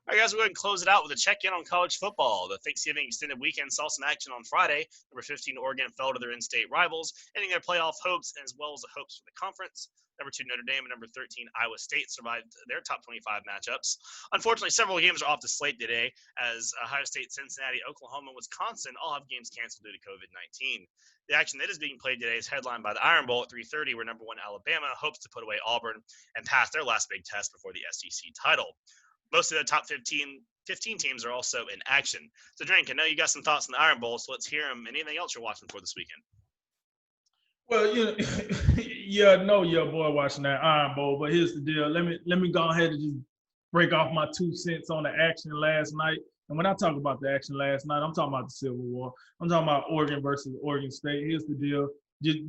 All right, guys, we're going to close it out with a check-in on college football. The Thanksgiving extended weekend saw some action on Friday. Number 15 Oregon fell to their in-state rivals, ending their playoff hopes as well as the hopes for the conference. Number 2 Notre Dame and number 13 Iowa State survived their top 25 matchups. Unfortunately, several games are off the slate today, as Ohio State, Cincinnati, Oklahoma, and Wisconsin all have games canceled due to COVID-19. The action that is being played today is headlined by the Iron Bowl at 3:30, where number 1 Alabama hopes to put away Auburn and pass their last big test before the SEC title. Most of the top 15 teams are also in action. So, Drink, I know you got some thoughts on the Iron Bowl, so let's hear them. Anything else you're watching for this weekend? Well, you know your boy watching that Iron Bowl, but here's the deal. Let me go ahead and just break off my 2 cents on the action last night. And when I talk about the action last night, I'm talking about the Civil War. I'm talking about Oregon versus Oregon State. Here's the deal.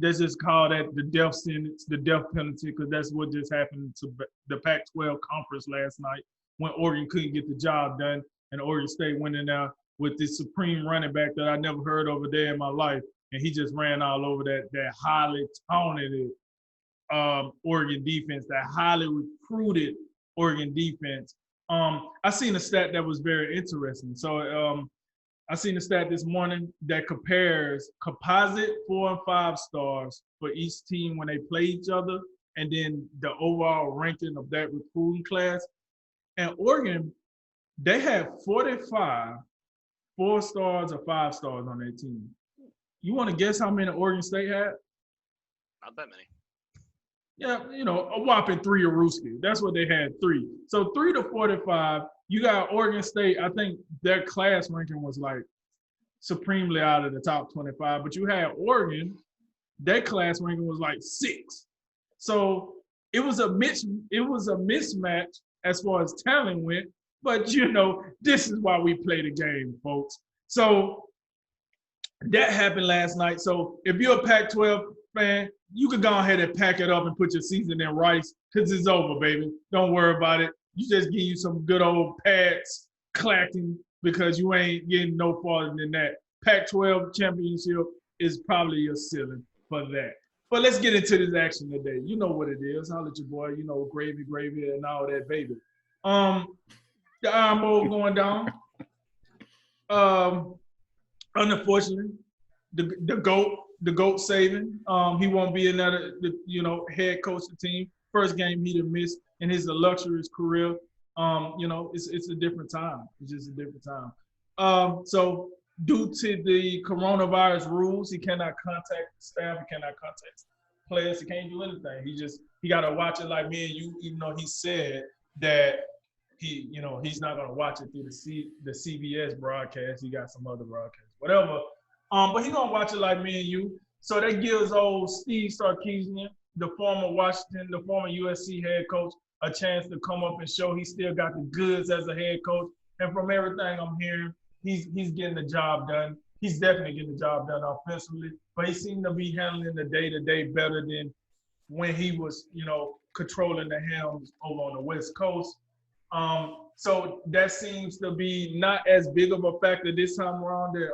Let's just call that the death sentence, the death penalty, because that's what just happened to the Pac-12 conference last night, when Oregon couldn't get the job done, and Oregon State went in there with this supreme running back that I never heard of a day in my life, and he just ran all over that highly talented Oregon defense, that highly recruited Oregon defense. I seen a stat that was very interesting. So I seen a stat this morning that compares composite 4 and 5 stars for each team when they play each other, and then the overall ranking of that recruiting class. And Oregon, they had 45 4 stars or 5 stars on their team. You want to guess how many Oregon State had? Not that many. Yeah, a whopping 3 or Rooski. That's what they had, 3. So 3 to 45. You got Oregon State. I think their class ranking was like supremely out of the top 25. But you had Oregon, their class ranking was like 6. So it was a mismatch as far as talent went, but this is why we play the game, folks. So that happened last night. So if you're a Pac-12 fan, you could go ahead and pack it up and put your season in rice, because it's over, baby. Don't worry about it. You just give you some good old pads clacking, because you ain't getting no farther than that. Pac-12 championship is probably your ceiling for that. But let's get into this action today. You know what it is. I'll let your boy, gravy, and all that, baby. The Iron Bowl going down. Unfortunately, the GOAT saving. He won't be another, head coach of the team. First game he'd have missed in his illustrious career. It's a different time. It's just a different time. So due to the coronavirus rules, he cannot contact the staff. He cannot contact players. He can't do anything. He got to watch it like me and you, even though he said that he's not going to watch it through the CBS broadcast. He got some other broadcasts, whatever. But he's going to watch it like me and you. So that gives old Steve Sarkisian, the former USC head coach, a chance to come up and show he still got the goods as a head coach. And from everything I'm hearing, he's getting the job done. He's definitely getting the job done offensively, but he seemed to be handling the day-to-day better than when he was, controlling the helms over on the West Coast. So that seems to be not as big of a factor this time around, that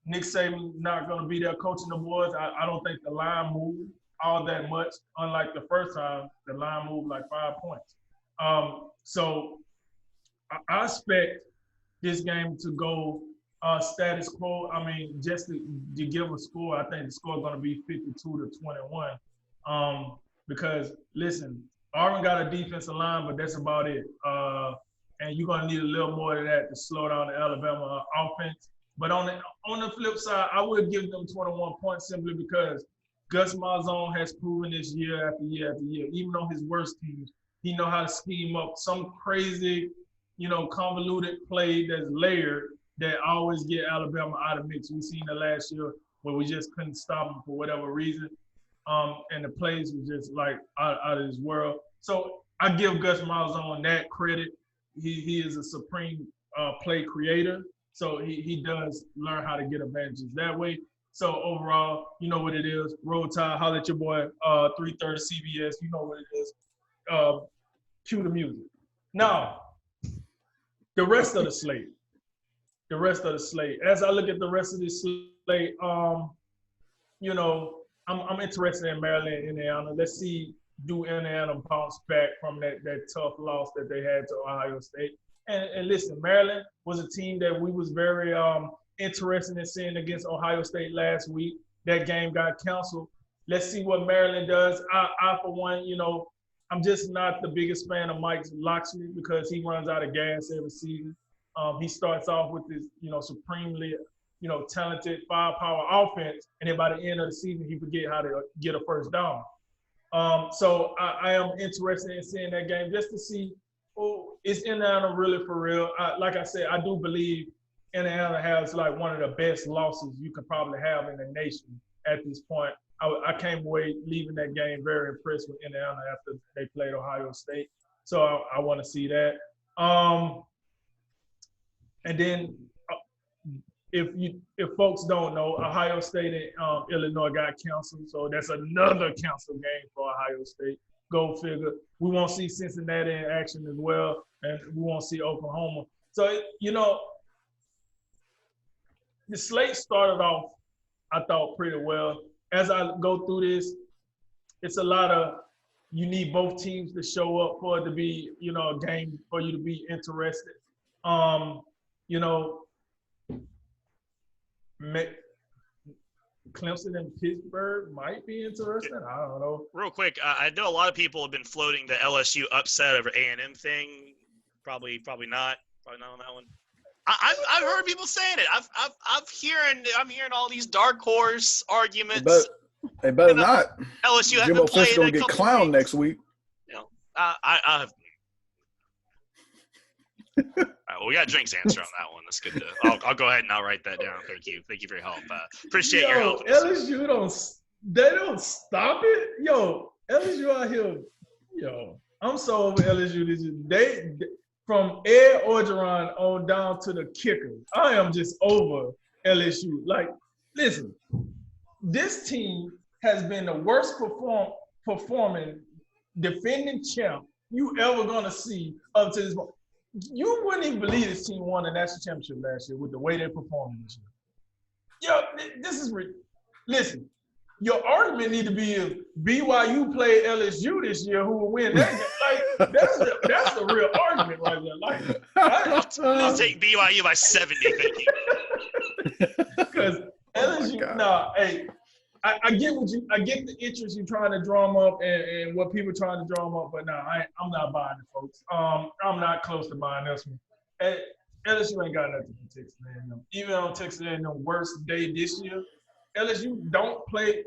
Nick Saban not going to be there coaching the boys. I don't think the line moved all that much. Unlike the first time, the line moved like 5 points. So I expect this game to go status quo. I mean, just to give a score, I think the score is going to be 52-21. Because, listen, Auburn got a defensive line, but that's about it. And you're going to need a little more of that to slow down the Alabama offense. But on the flip side, I would give them 21 points simply because Gus Malzahn has proven this year after year after year, even on his worst teams, he know how to scheme up some crazy, convoluted play that's layered that always get Alabama out of mix. We've seen it last year where we just couldn't stop them for whatever reason. And the plays were just like out of this world. So I give Gus Malzahn that credit. He is a supreme play creator. So he does learn how to get advantages that way. So overall, you know what it is. Roll Tide, holler at your boy, 3:30 CBS. You know what it is. Cue the music. Now, the rest of the slate. As I look at the rest of this slate, I'm interested in Maryland and Indiana. Let's see, do Indiana bounce back from that tough loss that they had to Ohio State? And listen, Maryland was a team that we was very interested in seeing against Ohio State last week. That game got canceled. Let's see what Maryland does. I for one, I'm just not the biggest fan of Mike Locksley because he runs out of gas every season. He starts off with this, supremely, talented firepower offense, and then by the end of the season, he forget how to get a first down. So I am interested in seeing that game just to see, is Indiana really for real? Like I said, I do believe Indiana has like one of the best losses you could probably have in the nation at this point. I came away leaving that game very impressed with Indiana after they played Ohio State. So I want to see that. And then if folks don't know, Ohio State and Illinois got canceled. So that's another canceled game for Ohio State. Go figure. We won't see Cincinnati in action as well, and we won't see Oklahoma. So, the slate started off, I thought, pretty well. As I go through this, it's a lot of, you need both teams to show up for it to be, a game for you to be interested. Clemson and Pittsburgh might be interesting. I don't know. Real quick, I know a lot of people have been floating the LSU upset over A&M thing. Probably not. Probably not on that one. I've heard people saying it. I'm hearing all these dark horse arguments. They better not. LSU hasn't Jimbo played Fisher in gonna a get couple clowned weeks. next week. Well, we got Drink's answer on that one. That's good. I'll go ahead and I'll write that down. Thank you for your help. Appreciate your help. LSU don't stop it. LSU out here. I'm so over LSU this year. They from Ed Orgeron on down to the kicker. I am just over LSU. Like, listen, this team has been the worst performing defending champ you ever gonna see up to this point. You wouldn't even believe this team won the national championship last year with the way they performed this year. This is listen. Your argument need to be if BYU played LSU this year, who will win that game. Like that's the real argument right there. Like I'll take BYU by 70. Thank you. Because LSU, hey, I get the interest you're trying to drum up and what people are trying to drum up, but I'm not buying it, folks. I'm not close to buying this one. LSU ain't got nothing for Texas A&M. Even on Texas A&M worst day this year, LSU don't play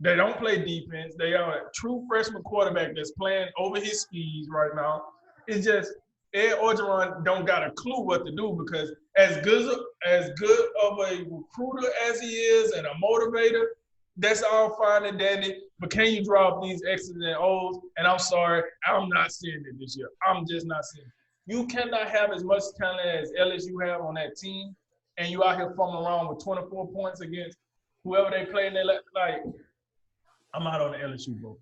defense. They are a true freshman quarterback that's playing over his skis right now. It's just Ed Orgeron don't got a clue what to do because as good of a recruiter as he is and a motivator, that's all fine and dandy. But can you drop these X's and O's? And I'm sorry, I'm not seeing it this year. I'm just not seeing it. You cannot have as much talent as LSU have on that team, and you out here fumbling around with 24 points against whoever they play in their like. I'm out on the LSU boat.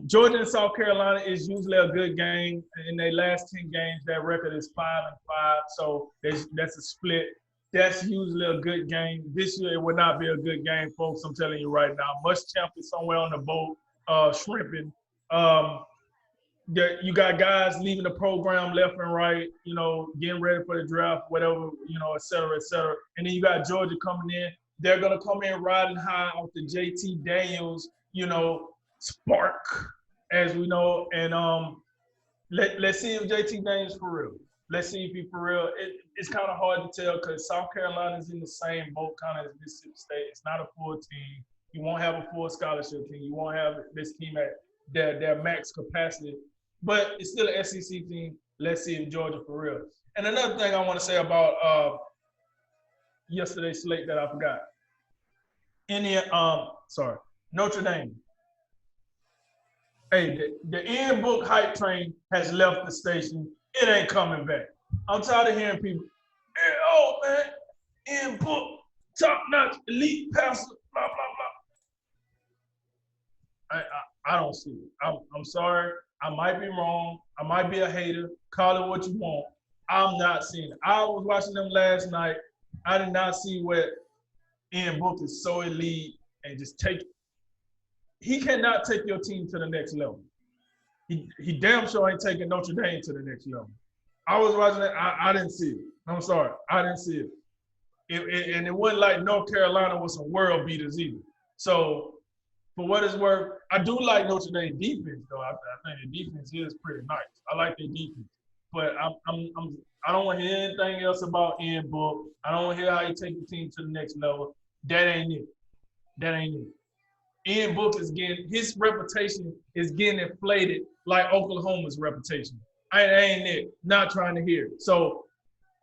Georgia and South Carolina is usually a good game. In their last 10 games, that record is 5-5. So that's a split. That's usually a good game. This year, it would not be a good game, folks. I'm telling you right now. Muschamp is somewhere on the boat, shrimping. You got guys leaving the program left and right, getting ready for the draft, whatever, et cetera, et cetera. And then you got Georgia coming in. They're going to come in riding high off the JT Daniels, spark, as we know. And let's see if JT Daniels for real. Let's see if he's for real. It's kind of hard to tell because South Carolina is in the same boat kind of as Mississippi State. It's not a full team. You won't have a full scholarship team. You won't have this team at their max capacity. But it's still an SEC team. Let's see if Georgia for real. And another thing I want to say about yesterday's slate that I forgot. Notre Dame. Hey, the Ian Book hype train has left the station. It ain't coming back. I'm tired of hearing people, hey, oh, man, Ian Book, top-notch, elite passer, blah, blah, blah. I don't see it. I'm sorry. I might be wrong. I might be a hater. Call it what you want. I'm not seeing it. I was watching them last night. I did not see where Ian Book is so elite and just take – he cannot take your team to the next level. he damn sure ain't taking Notre Dame to the next level. I was watching it. I didn't see it. I'm sorry. I didn't see it. And it wasn't like North Carolina was some world beaters either. So for what it's worth, I do like Notre Dame defense though. I think the defense is pretty nice. I like their defense, but I don't want to hear anything else about Ian Book. I don't want to hear how he take the team to the next level. That ain't it. That ain't it. Ian Book is getting his reputation is getting inflated like Oklahoma's reputation. I ain't it. Not trying to hear it. So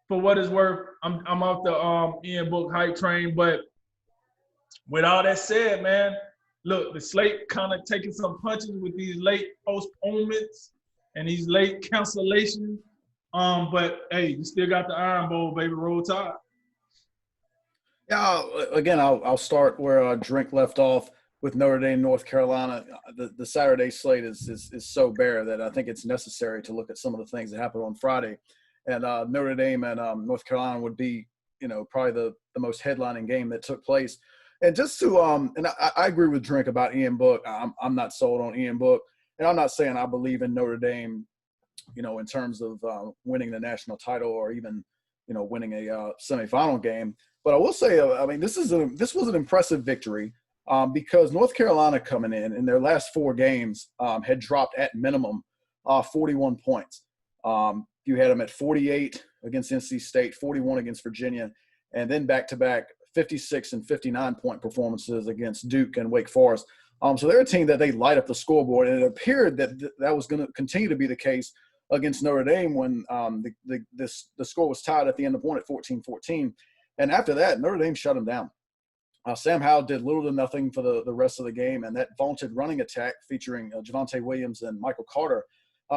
for what it's worth, I'm off the Ian Book hype train. But with all that said, man, look, the slate kind of taking some punches with these late postponements and these late cancellations. But hey, you still got the Iron Bowl, baby. Roll Tide. Yeah, again, I'll start where Drink left off with Notre Dame, North Carolina. The Saturday slate is so bare that I think it's necessary to look at some of the things that happened on Friday. And Notre Dame and North Carolina would be, probably the most headlining game that took place. And just to and I agree with Drink about Ian Book. I'm not sold on Ian Book, and I'm not saying I believe in Notre Dame, in terms of winning the national title or even, winning a semifinal game. But I will say, this was an impressive victory because North Carolina coming in their last 4 games had dropped at minimum 41 points. You had them at 48 against NC State, 41 against Virginia, and then back-to-back 56 and 59-point performances against Duke and Wake Forest. So they're a team that they light up the scoreboard, and it appeared that that was going to continue to be the case against Notre Dame when the score was tied at the end of the point at 14-14. And after that, Notre Dame shut them down. Sam Howell did little to nothing for the rest of the game, and that vaunted running attack featuring Javonte Williams and Michael Carter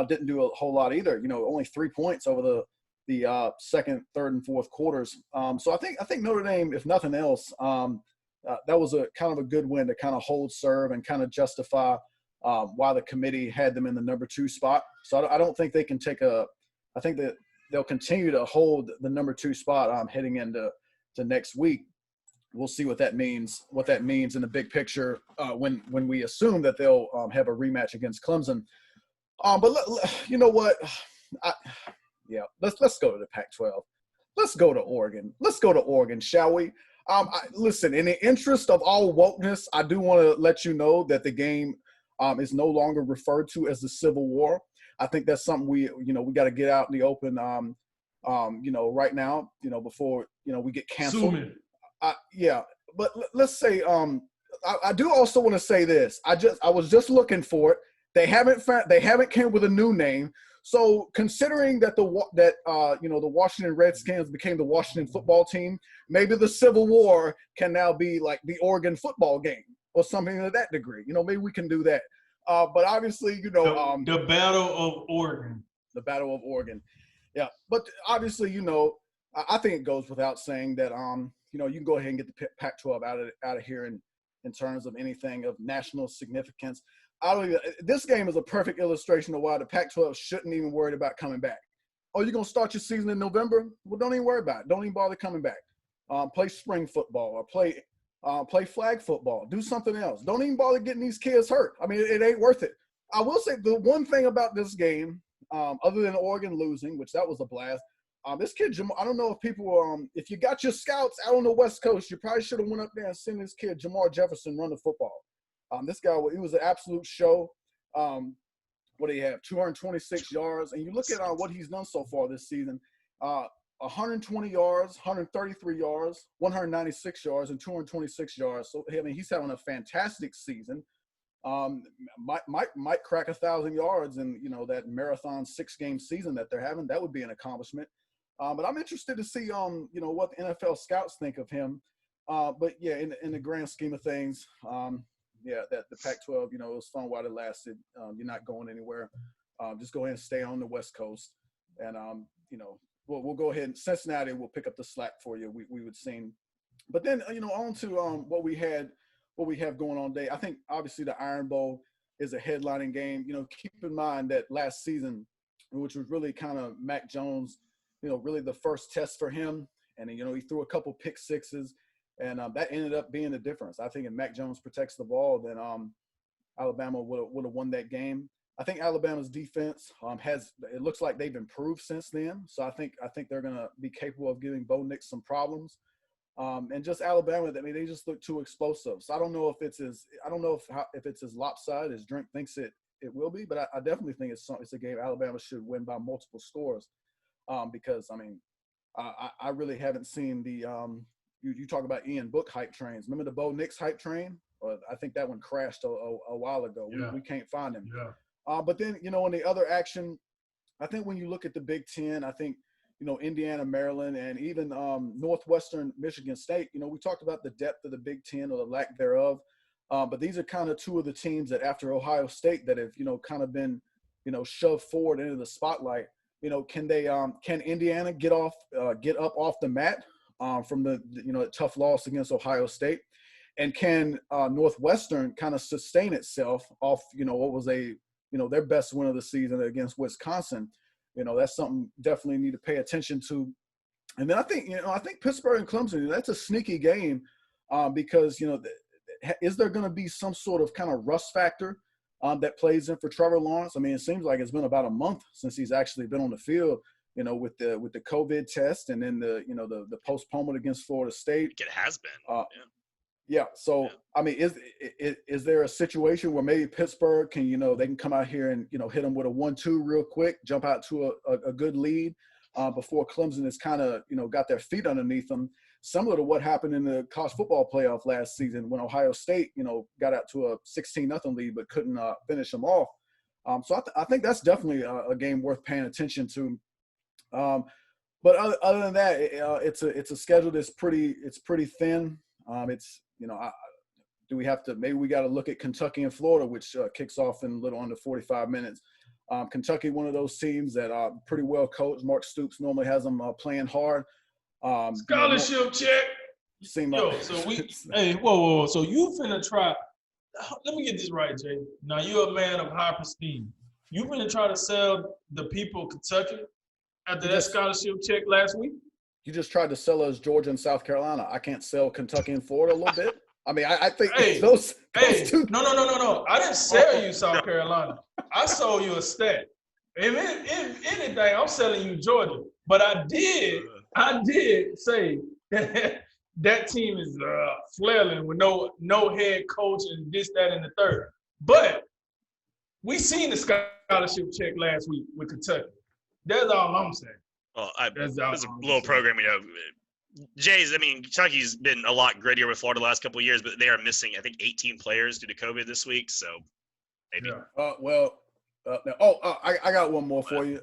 didn't do a whole lot either. Only 3 points over the second, third, and fourth quarters. So I think Notre Dame, if nothing else, that was a kind of a good win to kind of hold serve and kind of justify why the committee had them in the number 2 spot. So I don't think they can I think that they'll continue to hold the number 2 spot heading into next week. We'll see what that means in the big picture when we assume that they'll have a rematch against Clemson. But you know what? Let's go to the Pac-12. Let's go to Oregon. Let's go to Oregon, shall we? Listen, in the interest of all wokeness, I do want to let you know that the game is no longer referred to as the Civil War. I think that's something we got to get out in the open, right now, before, we get canceled. But let's say I do also want to say this. I was just looking for it. They haven't came with a new name. So considering that the Washington Redskins became the Washington football team, maybe the Civil War can now be like the Oregon football game or something to that degree. Maybe we can do that. But obviously, the Battle of Oregon. The Battle of Oregon. Yeah. But obviously, I think it goes without saying that you can go ahead and get the Pac-12 out of here in terms of anything of national significance. This game is a perfect illustration of why the Pac-12 shouldn't even worry about coming back. Oh, you're going to start your season in November? Well, don't even worry about it. Don't even bother coming back. Play spring football or play flag football. Do something else. Don't even bother getting these kids hurt. It ain't worth it. I will say the one thing about this game, other than Oregon losing, which that was a blast, this kid, I don't know if people, if you got your scouts out on the West Coast, you probably should have went up there and seen this kid, Jamar Jefferson, run the football. This guy, he was an absolute show. What do you have? 226 yards. And you look at what he's done so far this season, 120 yards, 133 yards, 196 yards, and 226 yards. So, he's having a fantastic season. Might crack 1,000 yards in, that marathon 6-game season that they're having. That would be an accomplishment. But I'm interested to see, what the NFL scouts think of him. But yeah, in the grand scheme of things, that the Pac-12, it was fun while it lasted. You're not going anywhere. Just go ahead and stay on the West Coast. And, we'll go ahead and Cincinnati will pick up the slack for you. We would seem. But then, on to what we have going on today. I think obviously the Iron Bowl is a headlining game. Keep in mind that last season, which was really kind of Mac Jones, really the first test for him. And, he threw a couple pick sixes. And that ended up being the difference. I think if Mac Jones protects the ball, then Alabama would have won that game. I think Alabama's defense it looks like they've improved since then. So I think they're going to be capable of giving Bo Nix some problems. And just Alabama, I mean, they just look too explosive. So I don't know if it's as lopsided as Drink thinks it will be, but I definitely think it's a game Alabama should win by multiple scores. Because I mean, I really haven't seen the you talk about Ian Book hype trains. Remember the Bo Nix hype train? I think that one crashed a while ago. Yeah. We can't find him. Yeah. But then, in the other action, I think when you look at the Big Ten, I think, Indiana, Maryland, and even Northwestern Michigan State, we talked about the depth of the Big Ten or the lack thereof. But these are kind of two of the teams that after Ohio State that have, kind of been, shoved forward into the spotlight. Can Indiana get up off the mat from the tough loss against Ohio State? And can Northwestern kind of sustain itself off, what was their best win of the season against Wisconsin? That's something definitely need to pay attention to. And then I think Pittsburgh and Clemson, that's a sneaky game because, is there going to be some sort of kind of rust factor that plays in for Trevor Lawrence? I mean, it seems like it's been about a month since he's actually been on the field, with the COVID test and then the postponement against Florida State. It has been. Yeah. So, I mean, is there a situation where maybe Pittsburgh can, they can come out here and, hit them with a 1-2 real quick, jump out to a good lead before Clemson has kind of, got their feet underneath them, similar to what happened in the college football playoff last season when Ohio State, got out to a 16-0 lead but couldn't finish them off. So I think that's definitely a game worth paying attention to. But other than that, it's a schedule that's pretty thin. Do we have to – maybe we got to look at Kentucky and Florida, which kicks off in a little under 45 minutes. Kentucky, one of those teams that are pretty well coached. Mark Stoops normally has them playing hard. Scholarship check. Whoa. So you finna try – let me get this right, Jay. Now, you're a man of high prestige. You finna try to sell the people of Kentucky after that scholarship check last week? You just tried to sell us Georgia and South Carolina. I can't sell Kentucky and Florida a little bit. I mean, I think those two. No. I didn't sell you South Carolina. I sold you a stat. If anything, I'm selling you Georgia. But I did say that team is flailing with no head coach and this, that, and the third. But we seen the scholarship check last week with Kentucky. That's all I'm saying. Well, there's a little program, Kentucky's been a lot grittier with Florida the last couple of years, but they are missing, I think, 18 players due to COVID this week. So maybe. Yeah. I got one more for you.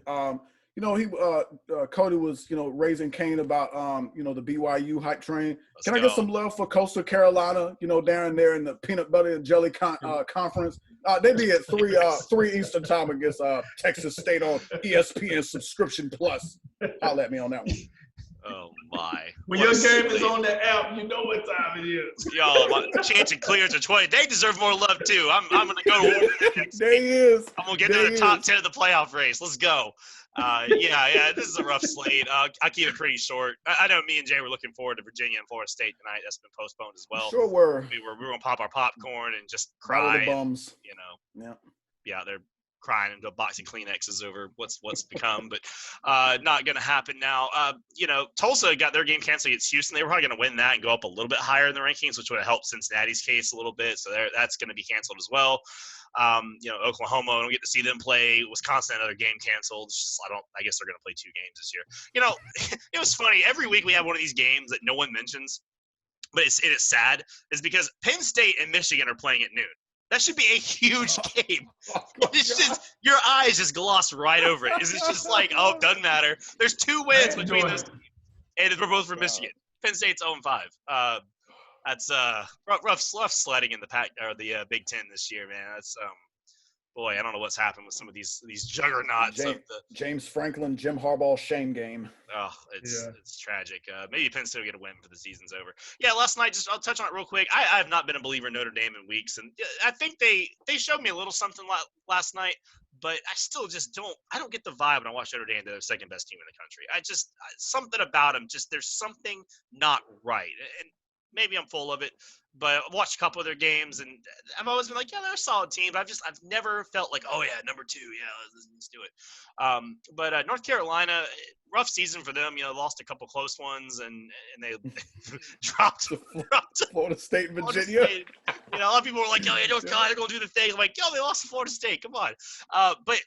Cody was, raising Cain about, the BYU hype train. I get some love for Coastal Carolina, down there in the peanut butter and jelly conference? They be at 3 Eastern time against Texas State on ESPN subscription plus. Holler at me on that one. Oh my! When your game is on the app, you know what time it is. Y'all, my chance and clears are 20. They deserve more love too. I'm gonna go to war next week. Is. I'm gonna get to the top 10 of the playoff race. Let's go. This is a rough slate. I'll keep it pretty short. I know me and Jay were looking forward to Virginia and Florida State tonight. That's been postponed as well. Sure were. We were gonna pop our popcorn and just cry. The bums. Be out there crying into a box of Kleenexes over what's become, but not going to happen now. Tulsa got their game canceled against Houston. They were probably going to win that and go up a little bit higher in the rankings, which would have helped Cincinnati's case a little bit. So that's going to be canceled as well. Oklahoma, I don't get to see them play. Wisconsin, another game canceled. It's just, I guess they're going to play 2 games this year. It was funny. Every week we have one of these games that no one mentions, but it is sad, is because Penn State and Michigan are playing at noon. That should be a huge game. It's just your eyes just gloss right over it. It's just like, it doesn't matter. There's 2 wins between those teams, and we're both from Michigan. Penn State's 0-5. That's rough sledding in the pack or the Big Ten this year, man. That's boy, I don't know what's happened with some of these juggernauts. James Franklin, Jim Harbaugh shame game. Oh, it's tragic. Maybe Penn State will get a win for the season's over. Yeah, last night, I'll touch on it real quick. I have not been a believer in Notre Dame in weeks, and I think they showed me a little something last night, but I still just don't get the vibe when I watch Notre Dame. They're the second best team in the country. Something about them, there's something not right. And maybe I'm full of it, but I've watched a couple of their games, and I've always been like, yeah, they're a solid team. But I've never felt like, oh yeah, number 2, yeah, let's do it. But North Carolina, rough season for them. Lost a couple close ones, and they dropped Florida State, and Florida Virginia. State. A lot of people were like, oh yeah, North Carolina, they're gonna do the thing. I'm like, yo, they lost to Florida State. Come on. But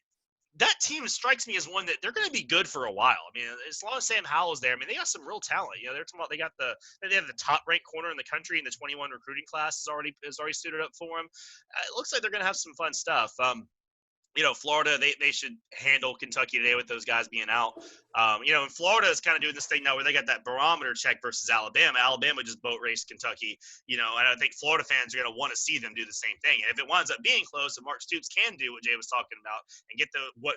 that team strikes me as one that they're going to be good for a while. I mean, as long as Sam Howell's there, I mean, they got some real talent. They're talking about they have the top ranked corner in the country, and the 21 recruiting class is already suited up for them. It looks like they're going to have some fun stuff. Florida, they should handle Kentucky today with those guys being out. And Florida is kind of doing this thing now where they got that barometer check versus Alabama. Alabama just boat raced Kentucky, and I think Florida fans are going to want to see them do the same thing. And if it winds up being close, and Mark Stoops can do what Jay was talking about and get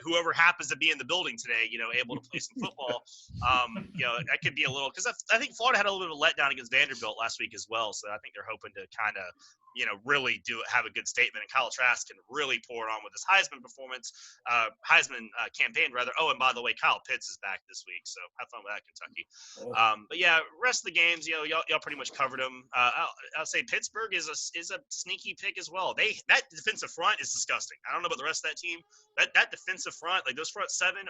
whoever happens to be in the building today, able to play some football, that could be a little – because I think Florida had a little bit of a letdown against Vanderbilt last week as well. So I think they're hoping to kind of – really have a good statement. And Kyle Trask can really pour it on with his Heisman campaign rather. Oh, and by the way, Kyle Pitts is back this week, so have fun with that, Kentucky. But yeah, rest of the games, y'all pretty much covered them. I'll say Pittsburgh is a sneaky pick as well. That defensive front is disgusting. I don't know about the rest of that team. That defensive front, like those front seven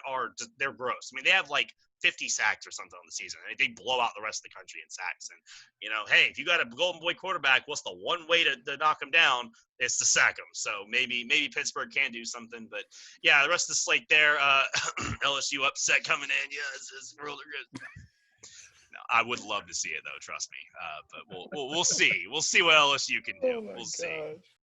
they're gross. I mean, they have like 50 sacks or something on the season. They blow out the rest of the country in sacks. And, hey, if you got a Golden Boy quarterback, what's the one way to knock him down? It's to sack him. So maybe Pittsburgh can do something. But, yeah, the rest of the slate there, LSU upset coming in. Yeah, it's real good. No, I would love to see it, though, trust me. But we'll see. We'll see what LSU can do. We'll see.